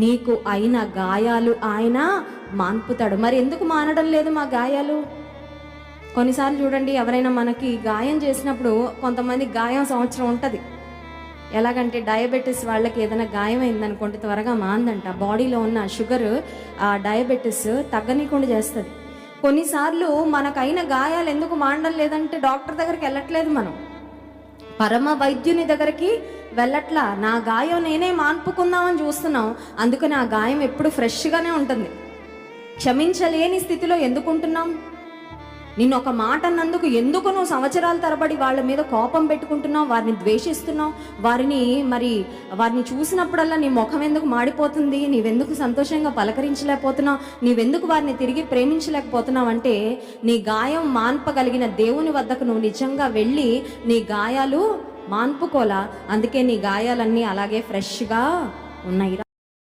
నీకు అయిన గాయాలు ఆయన మాన్పుతాడు. మరి ఎందుకు మానడం లేదు మా గాయాలు? కొన్నిసార్లు చూడండి, ఎవరైనా మనకి గాయం చేసినప్పుడు కొంతమంది గాయం సంవత్సరం ఉంటుంది. ఎలాగంటే డయాబెటీస్ వాళ్ళకి ఏదైనా గాయం అయిందనుకోండి త్వరగా మాందంట. బాడీలో ఉన్న షుగర్ ఆ డయాబెటీస్ తగ్గనీయకుండా చేస్తుంది. కొన్నిసార్లు మనకైన గాయాలు ఎందుకు మానడం లేదంటే డాక్టర్ దగ్గరికి వెళ్ళట్లేదు, మనం పరమ వైద్యుని దగ్గరికి వెళ్ళట్లా. నా గాయం నేనే మాన్పుకుందామని చూస్తున్నాం. అందుకని ఆ గాయం ఎప్పుడు ఫ్రెష్గానే ఉంటుంది. క్షమించలేని స్థితిలో ఎందుకుంటున్నాం? నిన్ను ఒక మాట అన్నందుకు ఎందుకు నువ్వు సంవత్సరాల తరబడి వాళ్ళ మీద కోపం పెట్టుకుంటున్నావు, వారిని ద్వేషిస్తున్నావు, వారిని చూసినప్పుడల్లా నీ ముఖం ఎందుకు మాడిపోతుంది, నీవెందుకు సంతోషంగా పలకరించలేకపోతున్నావు, నీవెందుకు వారిని తిరిగి ప్రేమించలేకపోతున్నావు అంటే నీ గాయం మాన్పగలిగిన దేవుని వద్దకు నువ్వు నిజంగా వెళ్ళి నీ గాయాలు మాన్పుకోలా. అందుకే నీ గాయాలన్నీ అలాగే ఫ్రెష్గా ఉన్నాయి.